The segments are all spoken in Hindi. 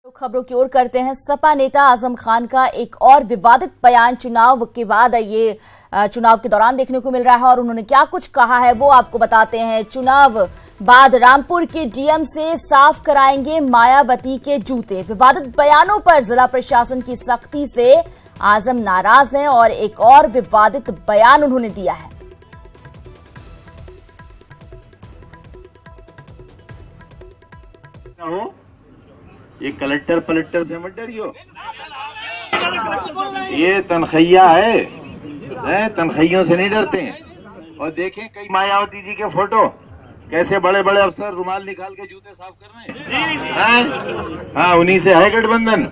खबरों की ओर करते हैं। सपा नेता आजम खान का एक और विवादित बयान चुनाव के बाद चुनाव के दौरान देखने को मिल रहा है और उन्होंने क्या कुछ कहा है वो आपको बताते हैं। चुनाव बाद रामपुर के डीएम से साफ कराएंगे मायावती के जूते। विवादित बयानों पर जिला प्रशासन की सख्ती से आजम नाराज हैं और एक और विवादित बयान उन्होंने दिया है। ये कलेक्टर पलक्टर से मत डरियो, ये तनखैया है, तनखैयों से नहीं डरते हैं। और देखें कई मायावती जी के फोटो, कैसे बड़े बड़े अफसर रुमाल निकाल के जूते साफ कर रहे हैं। हाँ, उन्हीं से है गठबंधन।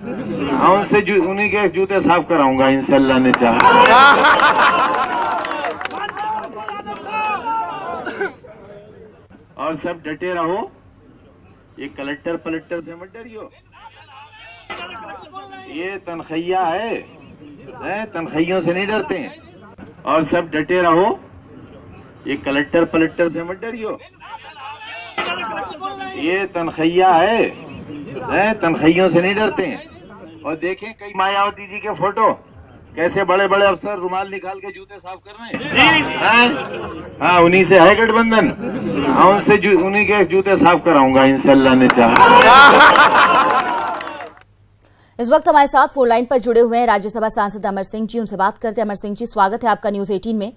हाँ, उन्हीं के जूते साफ कराऊंगा इंशाल्लाह ने चाहा। और सब डटे रहो, ये कलेक्टर पलक्टर से मत डरियो, ये तनखैया है, तनखैयों से नहीं डरते हैं। और सब डटे रहो, ये कलेक्टर पलक्टर से मत डरियो, ये तनखैया है, तनखैयों से नहीं डरते हैं। और देखें कई मायावती जी के फोटो, कैसे बड़े बड़े अफसर रुमाल निकाल के जूते साफ कर रहे हैं। हाँ, उन्हीं से है गठबंधन। हाँ, उन्हीं के जूते साफ कराऊंगा इंशाल्लाह ने चाहा। इस वक्त हमारे साथ फोन लाइन पर जुड़े हुए हैं राज्यसभा सांसद अमर सिंह जी। उनसे बात करते हैं। अमर सिंह जी, स्वागत है आपका न्यूज 18 में।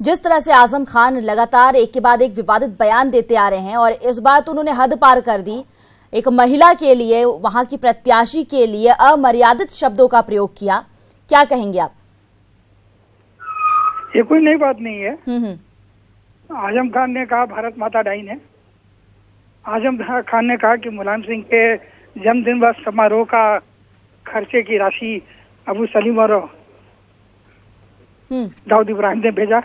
जिस तरह से आजम खान लगातार एक के बाद एक विवादित बयान देते आ रहे हैं और इस बार तो उन्होंने हद पार कर दी। एक महिला के लिए, वहां की प्रत्याशी के लिए अमर्यादित शब्दों का प्रयोग किया। क्या कहेंगे आप? ये कोई नई बात नहीं है। आजम खान ने कहा भारत माता डाइन है। आजम खान ने कहा कि मुलायम सिंह के जन्मदिन व समारोह का खर्चे की राशि अबू सलीम और दाऊद इब्राहिम ने भेजा।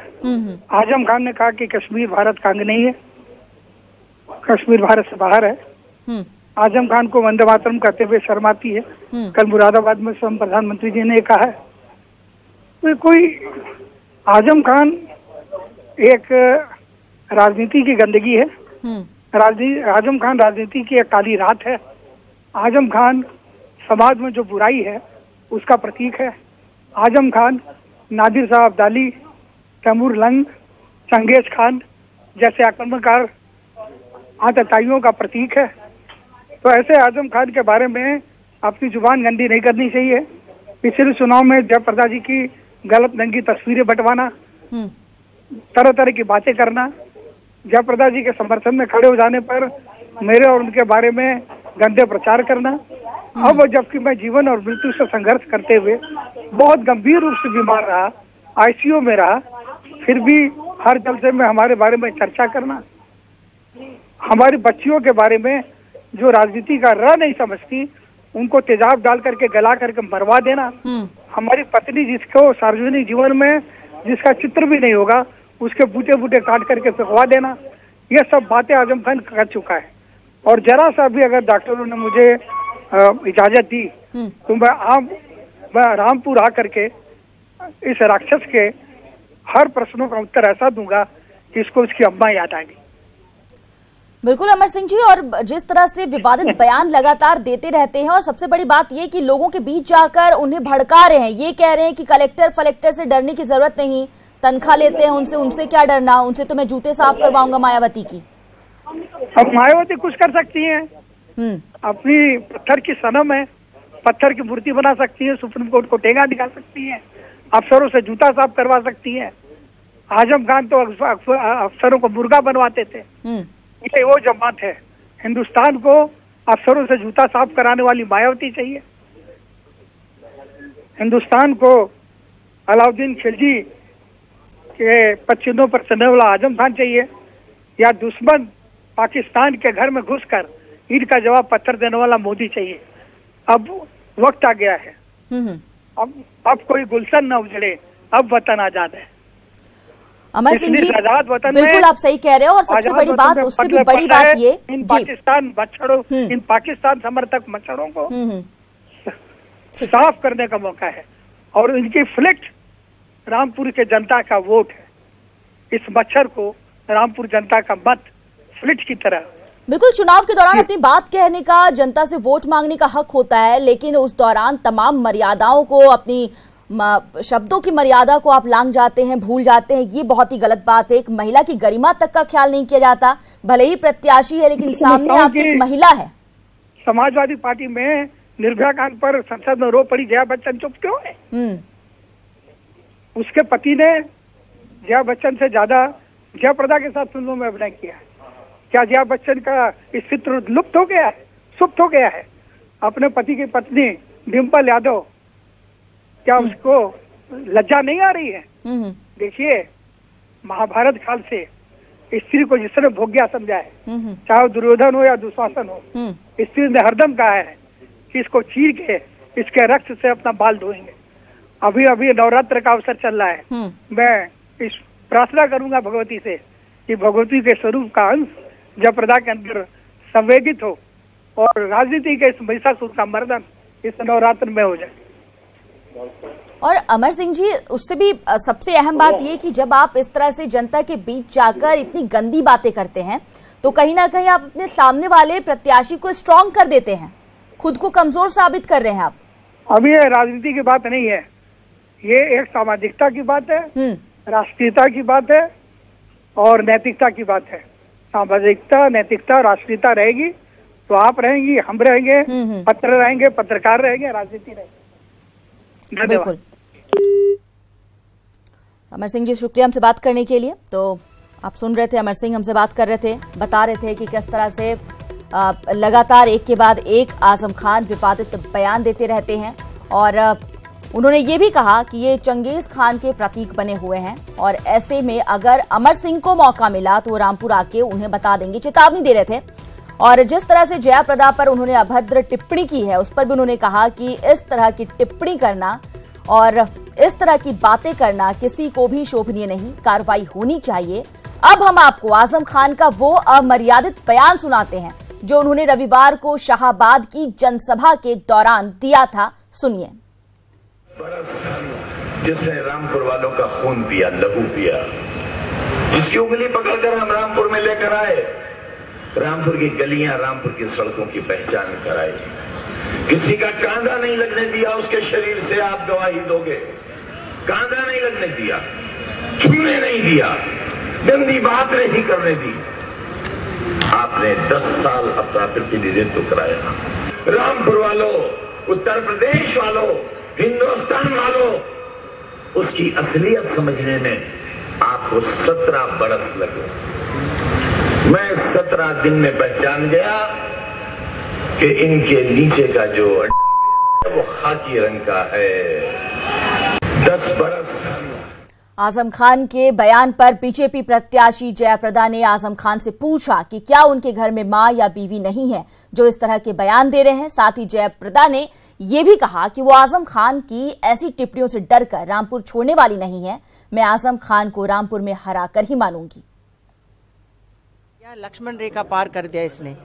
आजम खान ने कहा कि कश्मीर भारत का अंग नहीं है, कश्मीर भारत से बाहर है। आजम खान को वंदे मातरम कहते हुए शर्म आती है। कल मुरादाबाद में स्वयं प्रधानमंत्री जी ने कहा है। तो कोई आजम खान एक राजनीति की गंदगी है। आजम खान राजनीति की एक काली रात है। आजम खान समाज में जो बुराई है उसका प्रतीक है। Azam Khan Nadir Shah Abdali, Taimur lung, Genghis Khan जैसे आक्रमणकार आतताइयों का प्रतीक है। तो ऐसे आजम खान के बारे में अपनी जुबान गंदी नहीं करनी चाहिए। पिछले चुनाव में जयप्रदा जी की गलत नंगी तस्वीरें बंटवाना, तरह तरह की बातें करना, जयप्रदा जी के समर्थन में खड़े हो जाने पर मेरे और उनके बारे में गंदे प्रचार करना। अब जबकि मैं जीवन और मृत्यु से संघर्ष करते हुए बहुत गंभीर रूप से बीमार रहा, आईसीयू में रहा, फिर भी हर जलसे में हमारे बारे में चर्चा करना, हमारी बच्चियों के बारे में जो राजनीति का र नहीं समझती उनको तेजाब डाल करके गला करके मरवा देना, हमारी पत्नी जिसको सार्वजनिक जीवन में जिसका चित्र भी नहीं होगा उसके बूटे बूटे काट करके फेंकवा देना, ये सब बातें आजम खान कर चुका है। और जरा सा भी अगर डॉक्टरों ने मुझे इजाजत दी तो मैं रामपुर आकर के इस राक्षस के हर प्रश्नों का उत्तर ऐसा दूंगा कि इसको उसकी अम्मा याद आएगी। बिल्कुल अमर सिंह जी, और जिस तरह से विवादित बयान लगातार देते रहते हैं और सबसे बड़ी बात ये कि लोगों के बीच जाकर उन्हें भड़का रहे हैं, ये कह रहे हैं कि कलेक्टर फलेक्टर से डरने की जरूरत नहीं, तनख्वाह लेते हैं उनसे क्या डरना, उनसे तो मैं जूते साफ करवाऊंगा मायावती की। अब मायावती कुछ कर सकती हैं, अपनी पत्थर की सनम है, पत्थर की मूर्ति बना सकती है, सुप्रीम कोर्ट को टेंगा दिखा सकती है, अफसरों से जूता साफ करवा सकती है। आजम खान तो अफसरों को मुर्गा बनवाते थे। ये वो जमात है। हिंदुस्तान को अफसरों से जूता साफ कराने वाली मायावती चाहिए। हिंदुस्तान को अलाउद्दीन खिलजी के पच्चीनों पर चलने वाला आजम खान चाहिए, या दुश्मन पाकिस्तान के घर में घुसकर ईद का जवाब पत्थर देने वाला मोदी चाहिए। अब वक्त आ गया है। अब कोई गुलशन न उजड़े, अब वतन आजाद है। अमर सिंह जी, बिल्कुल आप सही कह रहे हो और सबसे बड़ी बात, उससे भी बड़ी बात ये, इन पाकिस्तान मच्छरों, इन पाकिस्तान समर्थक मच्छरों को साफ करने का मौका है। और इनकी फ्लिक्ट रामपुर के जनता का वोट है। इस मच्छर को रामपुर जनता का मत फ्लिक्ट की तरह बिल्कुल, चुनाव के दौरान अपनी बात कहने का, जनता से वोट मांगने का हक होता है, लेकिन उस दौरान तमाम मर्यादाओं को, अपनी शब्दों की मर्यादा को आप लांघ जाते हैं, भूल जाते हैं। ये बहुत ही गलत बात है। एक महिला की गरिमा तक का ख्याल नहीं किया जाता। भले ही प्रत्याशी है, लेकिन सामने आपकी एक महिला है। समाजवादी पार्टी में निर्भया कांड पर संसद में रो पड़ी जया बच्चन चुप क्यों है? उसके पति ने जया बच्चन से ज्यादा जयाप्रदा के साथ फिल्मों में अभिनय किया। क्या जया बच्चन का अस्तित्व लुप्त हो गया है, सुप्त हो गया है? अपने पति की पत्नी डिम्पल यादव, क्या उसको लज्जा नहीं आ रही है? देखिए, महाभारत काल से स्त्री को जिसने भोग्या समझा है, चाहे दुर्योधन हो या दुशासन हो, स्त्री ने हरदम कहा है कि इसको चीर के इसके रक्त से अपना बाल धोएंगे। अभी अभी नवरात्र का अवसर चल रहा है। मैं इस प्रार्थना करूंगा भगवती से कि भगवती के स्वरूप का अंश जयप्रदा के अंदर संवेदित हो और राजनीति के इस महिषासुर का मर्दन इस नवरात्र में हो जाए। और अमर सिंह जी, उससे भी सबसे अहम बात ये कि जब आप इस तरह से जनता के बीच जाकर इतनी गंदी बातें करते हैं, तो कहीं ना कहीं आप अपने सामने वाले प्रत्याशी को स्ट्रांग कर देते हैं, खुद को कमजोर साबित कर रहे हैं आप। अभी ये राजनीति की बात नहीं है, ये एक सामाजिकता की बात है, राष्ट्रीयता की बात है और नैतिकता की बात है। सामाजिकता, नैतिकता, राष्ट्रीयता रहेगी तो आप रहेंगी, हम रहेंगे, पत्र रहेंगे, पत्रकार रहेंगे, राजनीति रहेगी। बिल्कुल। अमर सिंह जी, शुक्रिया हमसे बात करने के लिए। तो आप सुन रहे थे, अमर सिंह हमसे बात कर रहे थे, बता रहे थे कि किस तरह से लगातार एक के बाद एक आजम खान विवादित बयान देते रहते हैं। और उन्होंने ये भी कहा कि ये चंगेज खान के प्रतीक बने हुए हैं और ऐसे में अगर अमर सिंह को मौका मिला तो रामपुर आके उन्हें बता देंगे, चेतावनी दे रहे थे। और जिस तरह से जयाप्रदा पर उन्होंने अभद्र टिप्पणी की है, उस पर भी उन्होंने कहा कि इस तरह की टिप्पणी करना और इस तरह की बातें करना किसी को भी शोभनीय नहीं, कार्रवाई होनी चाहिए। अब हम आपको आजम खान का वो अमर्यादित बयान सुनाते हैं जो उन्होंने रविवार को शाहाबाद की जनसभा के दौरान दिया था। सुनिए। जिसने रामपुर वालों का खून पिया, लहू पिया, जिसकी उंगली पकड़कर हम रामपुर में लेकर आए, रामपुर की गलियां, रामपुर की सड़कों की पहचान कराई, किसी का कांधा नहीं लगने दिया उसके शरीर से, आप गवाही दोगे। कांधा नहीं लगने दिया, छूने नहीं दिया, गंदी बात नहीं करने दी। आपने 10 साल अपना प्रतिनिधित्व कराया। रामपुर वालों, उत्तर प्रदेश वालों, हिंदुस्तान वालों, उसकी असलियत समझने में आपको 17 बरस लगे। मैं 17 दिन में पहचान गया कि इनके नीचे का जो वो खाकी रंग का है। 10 बरस। आजम खान के बयान पर बीजेपी प्रत्याशी जयाप्रदा ने आजम खान से पूछा कि क्या उनके घर में मां या बीवी नहीं है जो इस तरह के बयान दे रहे हैं। साथ ही जयाप्रदा ने यह भी कहा कि वो आजम खान की ऐसी टिप्पणियों से डरकर रामपुर छोड़ने वाली नहीं है। मैं आजम खान को रामपुर में हराकर ही मानूंगी। लक्ष्मण रेखा पार कर दिया इसने।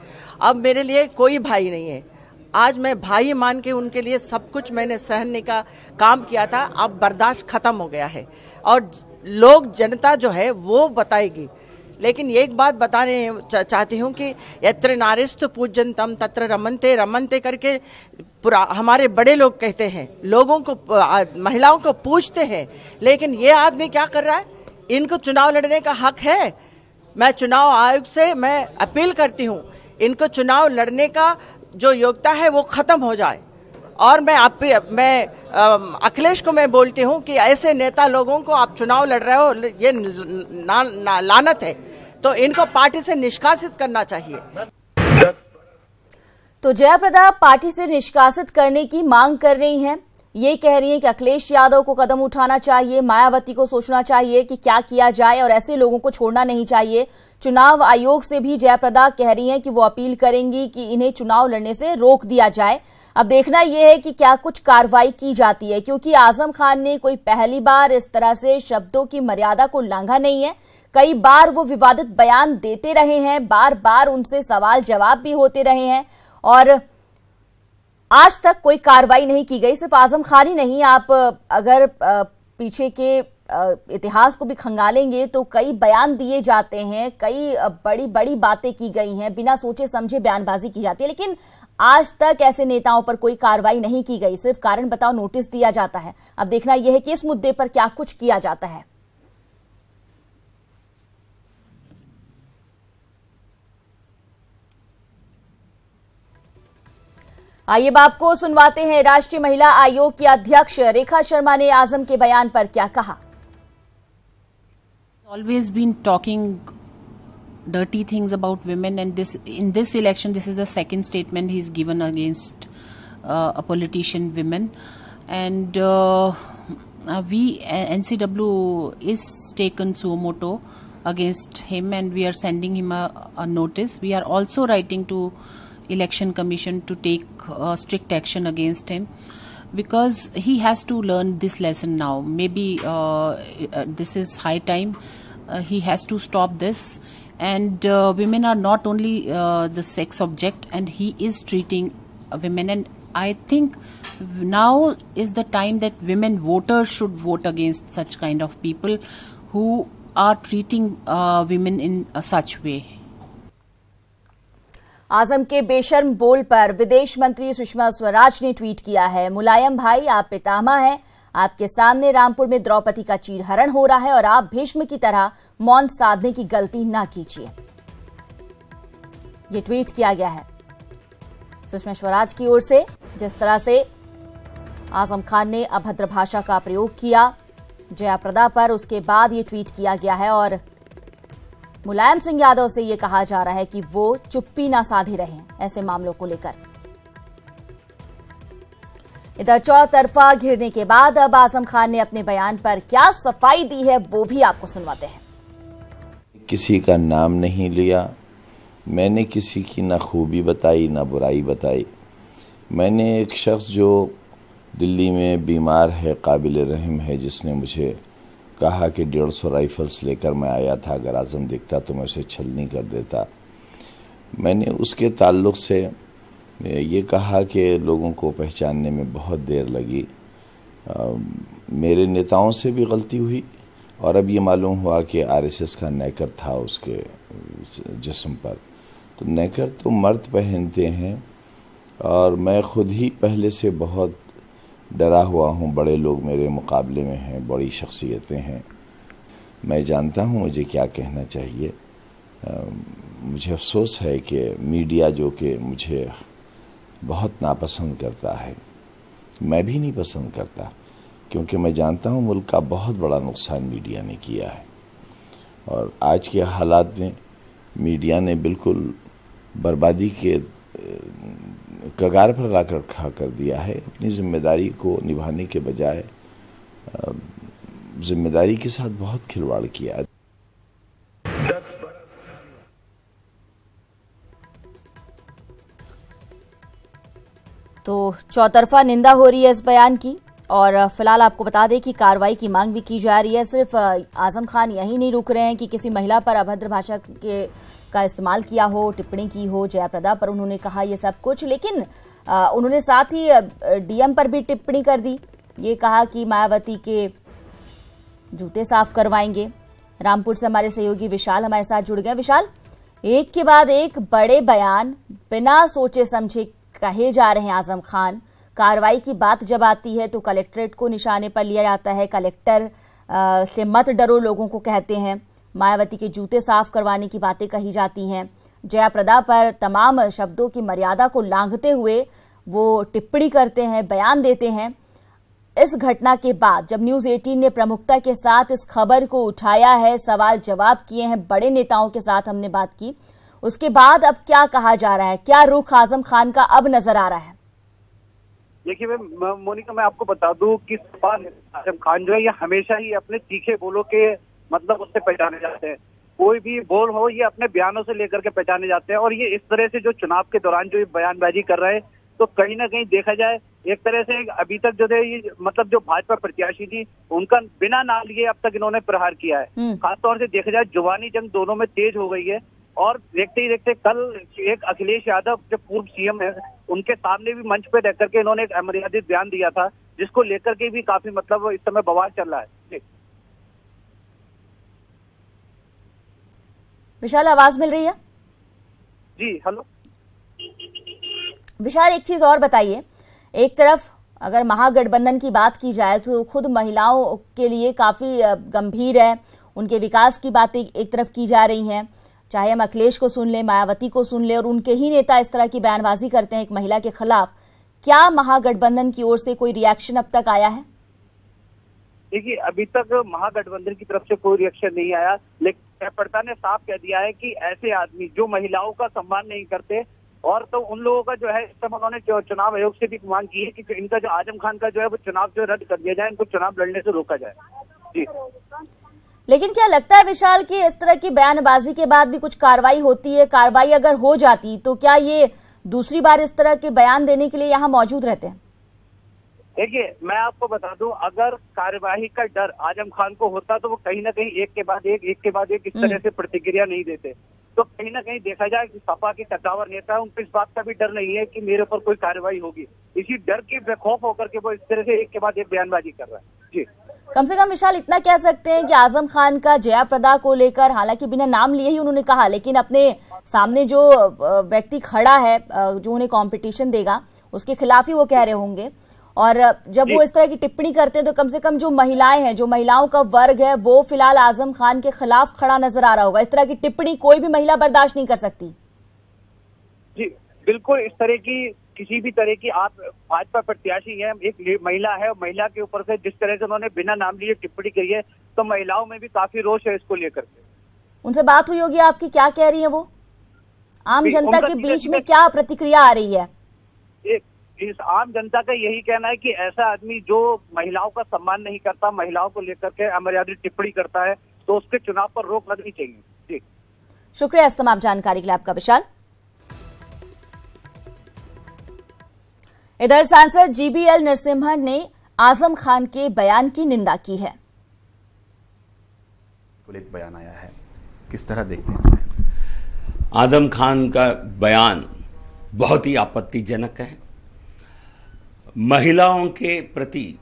अब मेरे लिए कोई भाई नहीं है। आज मैं भाई मान के उनके लिए सब कुछ मैंने सहने का काम किया था। अब बर्दाश्त खत्म हो गया है और लोग, जनता जो है वो बताएगी। लेकिन एक बात बताने चाहती हूँ कि यत्र नारीस्तु पूज्यंतम तत्र रमन्ते, रमन्ते करके हमारे बड़े लोग कहते हैं, लोगों को, महिलाओं को पूछते हैं। लेकिन ये आदमी क्या कर रहा है? इनको चुनाव लड़ने का हक है। मैं चुनाव आयोग से मैं अपील करती हूँ, इनको चुनाव लड़ने का जो योग्यता है वो खत्म हो जाए। और मैं अखिलेश को मैं बोलती हूँ कि ऐसे नेता लोगों को आप चुनाव लड़ रहे हो, ये लानत है, तो इनको पार्टी से निष्कासित करना चाहिए। तो जयाप्रदा पार्टी से निष्कासित करने की मांग कर रही हैं। ये कह रही हैं कि अखिलेश यादव को कदम उठाना चाहिए, मायावती को सोचना चाहिए कि क्या किया जाए और ऐसे लोगों को छोड़ना नहीं चाहिए। चुनाव आयोग से भी जयाप्रदा कह रही हैं कि वो अपील करेंगी कि इन्हें चुनाव लड़ने से रोक दिया जाए। अब देखना यह है कि क्या कुछ कार्रवाई की जाती है, क्योंकि आजम खान ने कोई पहली बार इस तरह से शब्दों की मर्यादा को लांघा नहीं है। कई बार वो विवादित बयान देते रहे हैं, बार बार उनसे सवाल जवाब भी होते रहे हैं और आज तक कोई कार्रवाई नहीं की गई। सिर्फ आजम खान ही नहीं, आप अगर पीछे के इतिहास को भी खंगालेंगे तो कई बयान दिए जाते हैं, कई बड़ी बड़ी बातें की गई हैं, बिना सोचे समझे बयानबाजी की जाती है, लेकिन आज तक ऐसे नेताओं पर कोई कार्रवाई नहीं की गई, सिर्फ कारण बताओ नोटिस दिया जाता है। अब देखना यह है कि इस मुद्दे पर क्या कुछ किया जाता है। आइए अब आपको सुनवाते हैं राष्ट्रीय महिला आयोग की अध्यक्ष रेखा शर्मा ने आजम के बयान पर क्या कहा। Always been talking dirty things about women, and in this election this is the second statement he's given against a politician women, and NCW is taken suo motu against him, and we are sending him a notice. We are also writing to Election Commission to take strict action against him, because he has to learn this lesson now. Maybe this is high time. He has to stop this, and women are not only the sex object, and he is treating women, and I think now is the time that women voters should vote against such kind of people who are treating women in such way. आजम के बेशर्म बोल पर विदेश मंत्री सुषमा स्वराज ने ट्वीट किया है, मुलायम भाई आप पितामह हैं, आपके सामने रामपुर में द्रौपदी का चीरहरण हो रहा है और आप भीष्म की तरह मौन साधने की गलती ना कीजिए। ये ट्वीट किया गया है सुषमा स्वराज की ओर से। जिस तरह से आजम खान ने अभद्र भाषा का प्रयोग किया जयाप्रदा पर, उसके बाद ये ट्वीट किया गया है और मुलायम सिंह यादव से यह कहा जा रहा है कि वो चुप्पी ना साधे रहें ऐसे मामलों को लेकर। इधर चौतरफा घिरने के बाद अब आजम खान ने अपने बयान पर क्या सफाई दी है वो भी आपको सुनवाते हैं। किसी का नाम नहीं लिया, मैंने किसी की ना खूबी बताई ना बुराई बताई। मैंने एक शख्स जो दिल्ली में बीमार है, काबिल रहम है, जिसने मुझे कहा कि 150 राइफल्स लेकर मैं आया था, अगर आजम दिखता तो मैं उसे छलनी कर देता। मैंने उसके ताल्लुक़ से ये कहा कि लोगों को पहचानने में बहुत देर लगी। मेरे नेताओं से भी गलती हुई और अब ये मालूम हुआ कि आरएसएस का नेकर था उसके जिस्म पर। तो नेकर तो मर्द पहनते हैं और मैं खुद ही पहले से बहुत डरा हुआ हूँ। बड़े लोग मेरे मुकाबले में हैं, बड़ी शख्सियतें हैं, मैं जानता हूँ मुझे क्या कहना चाहिए। मुझे अफसोस है कि मीडिया जो कि मुझे बहुत नापसंद करता है, मैं भी नहीं पसंद करता, क्योंकि मैं जानता हूँ मुल्क का बहुत बड़ा नुकसान मीडिया ने किया है और आज के हालात में मीडिया ने बिल्कुल बर्बादी के कगार पर लाकर खड़ा कर दिया है। अपनी जिम्मेदारी को निभाने के बजाय जिम्मेदारी के साथ बहुत खिलवाड़ किया। तो चौतरफा निंदा हो रही है इस बयान की और फिलहाल आपको बता दें कि कार्रवाई की मांग भी की जा रही है। सिर्फ आजम खान यही नहीं रुक रहे हैं कि किसी महिला पर अभद्र भाषा का इस्तेमाल किया हो, टिप्पणी की हो, जयाप्रदा पर उन्होंने कहा ये सब कुछ, लेकिन उन्होंने साथ ही डीएम पर भी टिप्पणी कर दी। ये कहा कि मायावती के जूते साफ करवाएंगे। रामपुर से हमारे सहयोगी विशाल हमारे साथ जुड़ गए। विशाल, एक के बाद एक बड़े बयान बिना सोचे समझे कहे जा रहे हैं आजम खान। कार्रवाई की बात जब आती है तो कलेक्ट्रेट को निशाने पर लिया जाता है, कलेक्टर से मत डरो लोगों को कहते हैं, मायावती के जूते साफ करवाने की बातें कही जाती हैं, जयाप्रदा पर तमाम शब्दों की मर्यादा को लांघते हुए वो टिप्पणी करते हैं, बयान देते हैं। इस घटना के बाद जब न्यूज 18 ने प्रमुखता के साथ इस खबर को उठाया है, सवाल जवाब किए हैं, बड़े नेताओं के साथ हमने बात की, उसके बाद अब क्या कहा जा रहा है, क्या रुख आजम खान का अब नजर आ रहा है? देखिए मोनिका, मैं आपको बता दूं कि आजम खान जो है ये हमेशा ही अपने तीखे बोलों के मतलब उससे पहचाने जाते हैं। कोई भी बोल हो ये अपने बयानों से लेकर के पहचाने जाते हैं और ये इस तरह से जो चुनाव के दौरान जो बयानबाजी कर रहे हैं, तो कहीं ना कहीं देखा जाए एक तरह से अभी तक जो है ये मतलब जो भाजपा प्रत्याशी थी उनका बिना नाम लिए अब तक इन्होंने प्रहार किया है। खासतौर से देखा जाए जुबानी जंग दोनों में तेज हो गई है और देखते ही देखते कल एक अखिलेश यादव जो पूर्व सीएम है उनके सामने भी मंच पे रह करके इन्होंने एक अमर्यादित बयान दिया था, जिसको लेकर के भी काफी मतलब इस समय बवाल चल रहा है। विशाल, आवाज मिल रही है? जी हेलो विशाल, एक चीज और बताइए, एक तरफ अगर महागठबंधन की बात की जाए तो खुद महिलाओं के लिए काफी गंभीर है, उनके विकास की बातें एक तरफ की जा रही हैं, चाहे हम अखिलेश को सुन ले, मायावती को सुन ले, और उनके ही नेता इस तरह की बयानबाजी करते हैं एक महिला के खिलाफ। क्या महागठबंधन की ओर से कोई रिएक्शन अब तक आया है? देखिए, अभी तक महागठबंधन की तरफ से कोई रिएक्शन नहीं आया, लेकिन जयप्रदा ने साफ कह दिया है कि ऐसे आदमी जो महिलाओं का सम्मान नहीं करते, और तो उन लोगों का जो है, इस समय उन्होंने चुनाव आयोग से भी मांग की है कि इनका जो आजम खान का जो है वो चुनाव जो रद्द कर दिया जाए, इनको चुनाव लड़ने से रोका जाए। जी, लेकिन क्या लगता है विशाल कि इस तरह की बयानबाजी के बाद भी कुछ कार्रवाई होती है? कार्रवाई अगर हो जाती तो क्या ये दूसरी बार इस तरह के बयान देने के लिए यहाँ मौजूद रहते हैं? देखिए, मैं आपको बता दूं, अगर कार्यवाही का डर आजम खान को होता तो वो कहीं ना कहीं एक के बाद एक इस तरह से प्रतिक्रिया नहीं देते। तो कहीं ना कहीं देखा जाए कि सपा के कद्दावर नेता, उनको इस बात का भी डर नहीं है कि मेरे ऊपर कोई कार्रवाई होगी, इसी डर के बेखौफ होकर के वो इस तरह से एक के बाद एक बयानबाजी कर रहा है। जी, कम से कम विशाल इतना कह सकते हैं कि आजम खान का जयाप्रदा को लेकर, हालांकि बिना नाम लिए ही उन्होंने कहा, लेकिन अपने सामने जो व्यक्ति खड़ा है जो उन्हें कंपटीशन देगा उसके खिलाफ ही वो कह रहे होंगे, और जब वो इस तरह की टिप्पणी करते हैं तो कम से कम जो महिलाएं हैं, जो महिलाओं का वर्ग है, वो फिलहाल आजम खान के खिलाफ खड़ा नजर आ रहा होगा। इस तरह की टिप्पणी कोई भी महिला बर्दाश्त नहीं कर सकती। जी बिल्कुल, इस तरह की किसी भी तरह की, आप भाजपा प्रत्याशी है, एक महिला है, महिला के ऊपर से जिस तरह से उन्होंने बिना नाम लिए टिप्पणी की है, तो महिलाओं में भी काफी रोष है इसको लेकर के। उनसे बात हुई होगी आपकी, क्या कह रही है वो? आम जनता के बीच में क्या प्रतिक्रिया आ रही है? इस आम जनता का यही कहना है कि ऐसा आदमी जो महिलाओं का सम्मान नहीं करता, महिलाओं को लेकर के अमर्यादित टिप्पणी करता है, तो उसके चुनाव पर रोक लगनी चाहिए। जी, शुक्रिया इस तमाम जानकारी के लिए आपका विशाल। इधर सांसद जीबीएल नरसिम्हन ने आजम खान के बयान की निंदा की है। एक बयान आया है, किस तरह देखते हैं इसमें? आजम खान का बयान बहुत ही आपत्तिजनक है। महिलाओं के प्रति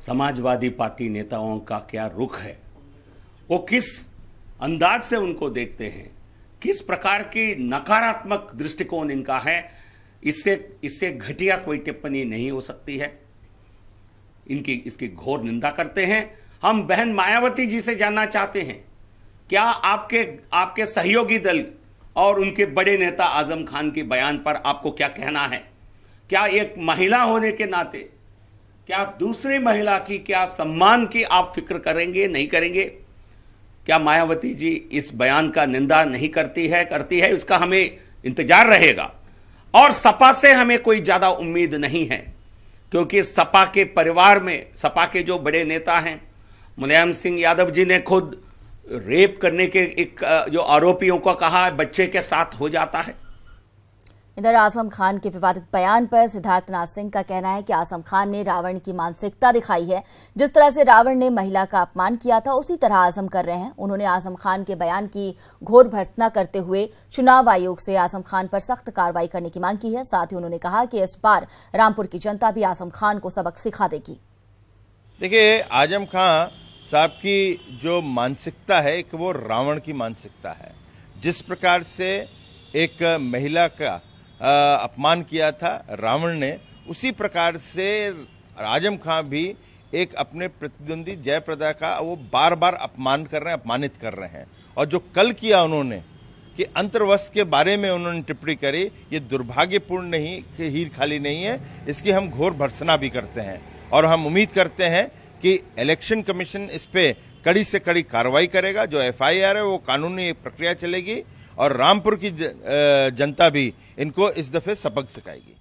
समाजवादी पार्टी नेताओं का क्या रुख है, वो किस अंदाज से उनको देखते हैं, किस प्रकार की नकारात्मक दृष्टिकोण इनका है, इससे घटिया कोई टिप्पणी नहीं हो सकती है। इसकी घोर निंदा करते हैं। हम बहन मायावती जी से जानना चाहते हैं, क्या आपके सहयोगी दल और उनके बड़े नेता आजम खान के बयान पर आपको क्या कहना है? क्या एक महिला होने के नाते क्या दूसरी महिला की क्या सम्मान की आप फिक्र करेंगे, नहीं करेंगे? क्या मायावती जी इस बयान का निंदा नहीं करती है? इसका हमें इंतजार रहेगा। और सपा से हमें कोई ज्यादा उम्मीद नहीं है, क्योंकि सपा के परिवार में सपा के जो बड़े नेता हैं, मुलायम सिंह यादव जी ने खुद रेप करने के एक जो आरोपियों को कहा बच्चे के साथ हो जाता है। इधर आजम खान के विवादित बयान पर सिद्धार्थनाथ सिंह का कहना है कि आजम खान ने रावण की मानसिकता दिखाई है। जिस तरह से रावण ने महिला का अपमान किया था, उसी तरह आजम कर रहे हैं। उन्होंने आजम खान के बयान की घोर भर्त्सना करते हुए चुनाव आयोग से आजम खान पर सख्त कार्रवाई करने की मांग की है। साथ ही उन्होंने कहा कि इस बार रामपुर की जनता भी आजम खान को सबक सिखा देगी। देखिए, आजम खान साहब की जो मानसिकता है, एक वो रावण की मानसिकता है। जिस प्रकार से एक महिला का अपमान किया था रावण ने, उसी प्रकार से आजम खान भी एक अपने प्रतिद्वंदी जयप्रदा का वो बार बार अपमान कर रहे हैं, अपमानित कर रहे हैं। और जो कल किया उन्होंने कि अंतर्वस्त्र के बारे में उन्होंने टिप्पणी करी, ये दुर्भाग्यपूर्ण नहीं कि हीर खाली नहीं है, इसकी हम घोर भर्त्सना भी करते हैं। और हम उम्मीद करते हैं कि इलेक्शन कमीशन इस पे कड़ी से कड़ी कार्रवाई करेगा। जो एफआईआर है वो कानूनी प्रक्रिया चलेगी, और रामपुर की जनता भी इनको इस दफे सबक सिखाएगी।